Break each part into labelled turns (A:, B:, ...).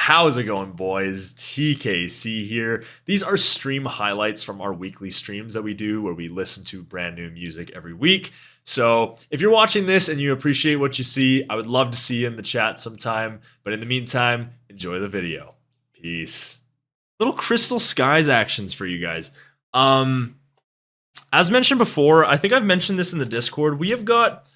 A: How's it going, boys? TKC here. These are stream highlights from our weekly streams that we do where we listen to brand new music every week. So if you're watching this and you appreciate what you see, I would love to see you in the chat sometime. But in the meantime, enjoy the video. Peace. Little Crystal Skies actions for you guys. As mentioned before, I think I've mentioned this in the Discord. We have got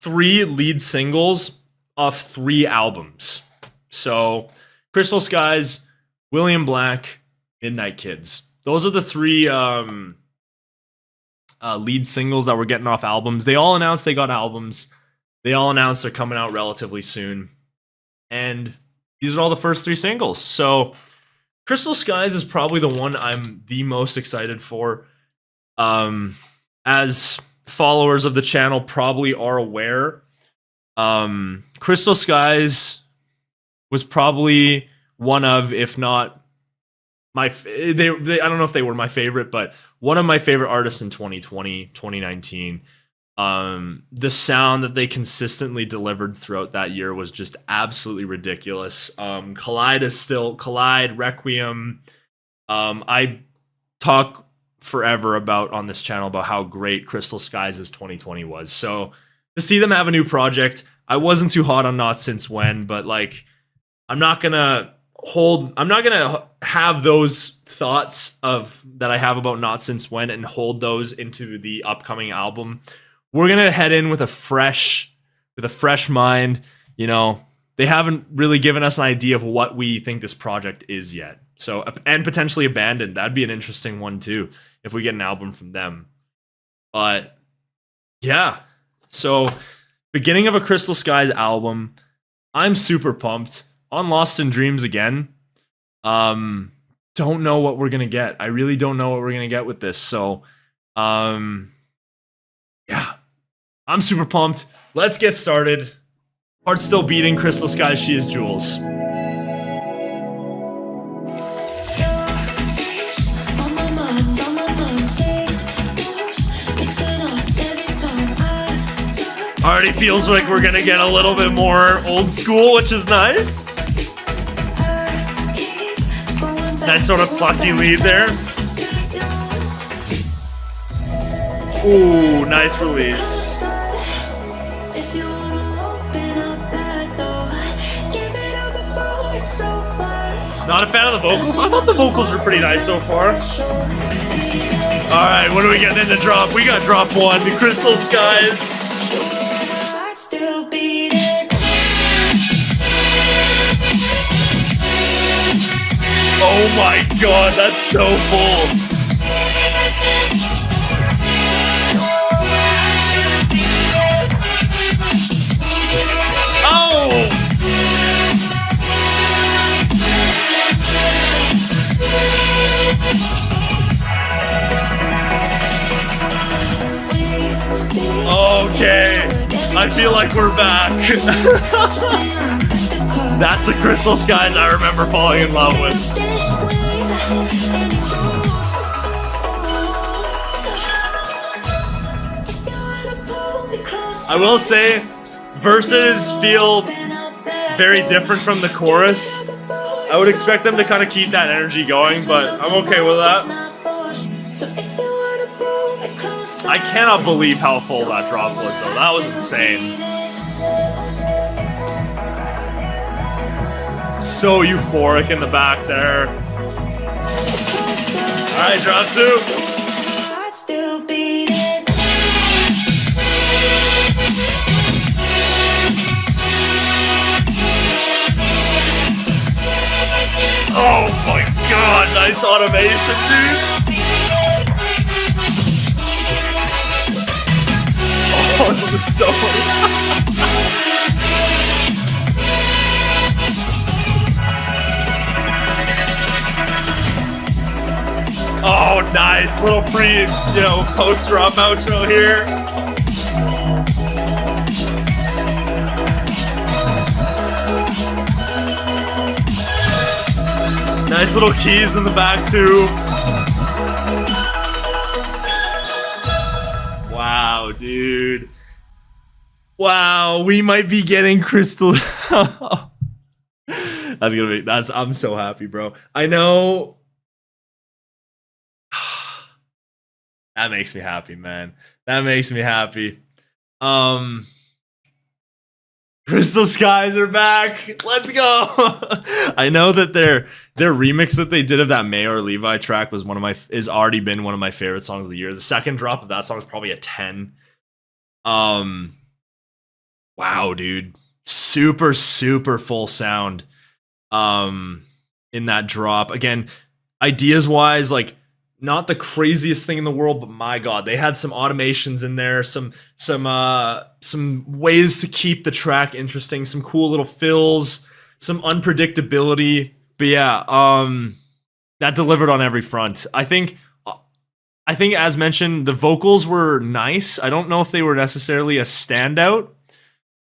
A: 3 lead singles off 3 albums. So, Crystal Skies, William Black, Midnight Kids. Those are the 3 lead singles that we're getting off albums. They all announced they got albums. They all announced they're coming out relatively soon. And these are all the first 3 singles. So, Crystal Skies is probably the one I'm the most excited for. As followers of the channel probably are aware, Crystal Skies was probably one of, if not my, I don't know if they were my favorite, but one of my favorite artists in 2020, 2019. The sound that they consistently delivered throughout that year was just absolutely ridiculous. Collide, Requiem. I talk forever about on this channel about how great Crystal Skies' 2020 was. So to see them have a new project, I wasn't too hot on Not Since When, but like, I'm not gonna have those thoughts that I have about Not Since When and hold those into the upcoming album. We're gonna head in with a fresh mind. You know, they haven't really given us an idea of what we think this project is yet. So, and potentially Abandoned. That'd be an interesting one too, if we get an album from them. But yeah, so beginning of a Crystal Skies album. I'm super pumped. On Lost in Dreams again. Don't know what we're gonna get. I really don't know what we're gonna get with this. So, yeah, I'm super pumped. Let's get started. Heart still beating. Crystal Skies. She Is Jules. Already feels like we're gonna get a little bit more old school, which is nice. Nice sort of plucky lead there. Ooh, nice release. Not a fan of the vocals? I thought the vocals were pretty nice so far. Alright, what are we getting in the drop? We got drop 1, the Crystal Skies. Oh my god, that's so full. Oh! Okay, I feel like we're back. That's the Crystal Skies I remember falling in love with. I will say, verses feel very different from the chorus. I would expect them to kind of keep that energy going, but I'm okay with that. I cannot believe how full that drop was, though. That was insane. So euphoric in the back there. Alright, drop 2. Oh my god, nice automation, dude. Oh, this is so Oh, nice. Little post-drop outro here. Nice little keys in the back, too. Wow, dude. Wow, we might be getting Crystal... I'm so happy, bro. I know. That makes me happy, man. That makes me happy. Um, Crystal Skies are back. Let's go. I know that their remix that they did of that Mayor Levi track was is already been one of my favorite songs of the year. The second drop of that song is probably a 10. Wow, dude. Super, super full sound. In that drop. Again, ideas wise, like not the craziest thing in the world, but my god, they had some automations in there, some ways to keep the track interesting, some cool little fills, some unpredictability. But yeah, that delivered on every front. I think as mentioned, the vocals were nice. I don't know if they were necessarily a standout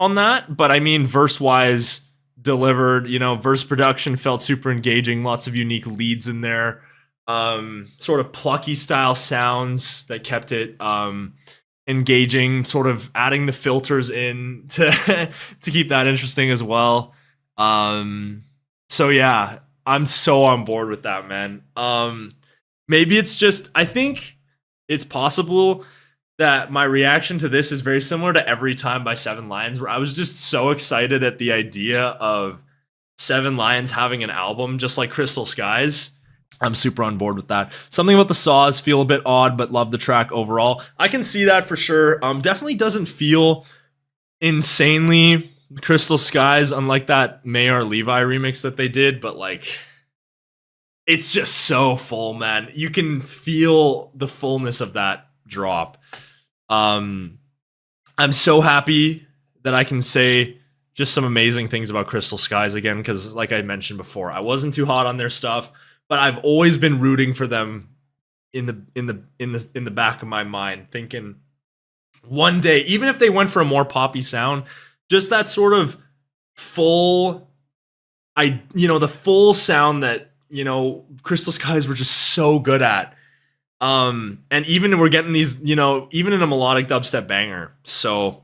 A: on that, but I mean, verse wise, delivered. Verse production felt super engaging. Lots of unique leads in there. Sort of plucky style sounds that kept it engaging. Sort of adding the filters in to keep that interesting as well. So yeah, I'm so on board with that, man. Maybe it's just, I think it's possible that my reaction to this is very similar to Every Time by Seven Lions, where I was just so excited at the idea of Seven Lions having an album just like Crystal Skies. I'm super on board with that. Something about the saws feel a bit odd, but love the track overall. I can see that for sure. Definitely doesn't feel insanely Crystal Skies, unlike that Mayor Levi remix that they did, but like, it's just so full, man. You can feel the fullness of that drop. I'm so happy that I can say just some amazing things about Crystal Skies again, because like I mentioned before, I wasn't too hot on their stuff, but I've always been rooting for them in the back of my mind, thinking one day, even if they went for a more poppy sound, just that sort of full, the full sound that Crystal Skies were just so good at. And even we're getting these, even in a melodic dubstep banger. So,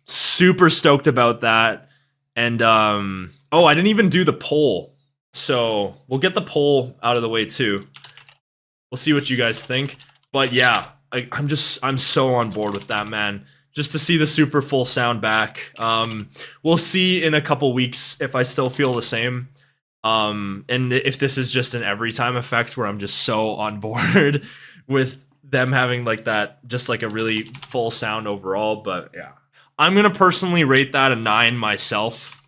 A: super stoked about that. And, I didn't even do the poll. So we'll get the poll out of the way too. We'll see what you guys think. But yeah, I'm so on board with that, man. Just to see the super full sound back. We'll see in a couple weeks if I still feel the same. And if this is just an every time effect where I'm just so on board with them having like that, just like a really full sound overall. But yeah, I'm gonna personally rate that a 9 myself.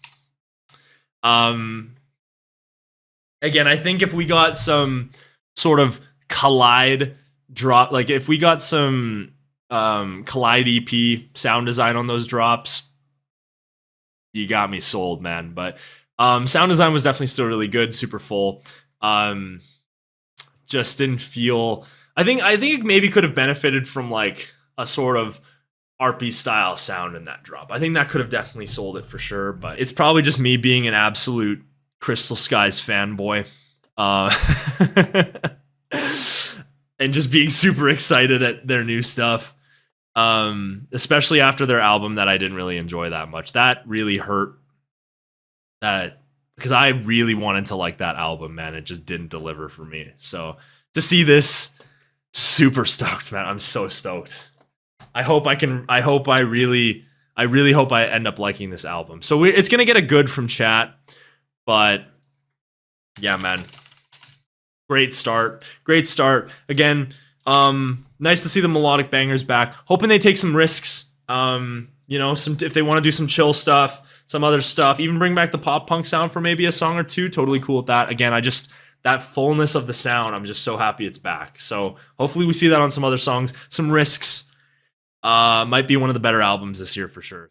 A: Again, I think if we got some sort of collide drop, like if we got some collide EP sound design on those drops, you got me sold, man. But sound design was definitely still really good, super full. Just didn't feel. I think it maybe could have benefited from like a sort of RP style sound in that drop. I think that could have definitely sold it for sure. But it's probably just me being an absolute Crystal Skies fanboy, and just being super excited at their new stuff. Especially after their album that I didn't really enjoy that much. That really hurt. That because I really wanted to like that album, man. It just didn't deliver for me. So to see this, super stoked, man. I'm so stoked. I really hope I end up liking this album. So it's gonna get a good from chat, but yeah, man. Great start. Again, nice to see the melodic bangers back. Hoping they take some risks. If they want to do some chill stuff, some other stuff, even bring back the pop punk sound for maybe a song or two. Totally cool with that. Again, that fullness of the sound, I'm just so happy it's back. So hopefully we see that on some other songs. Some risks. Might be one of the better albums this year for sure.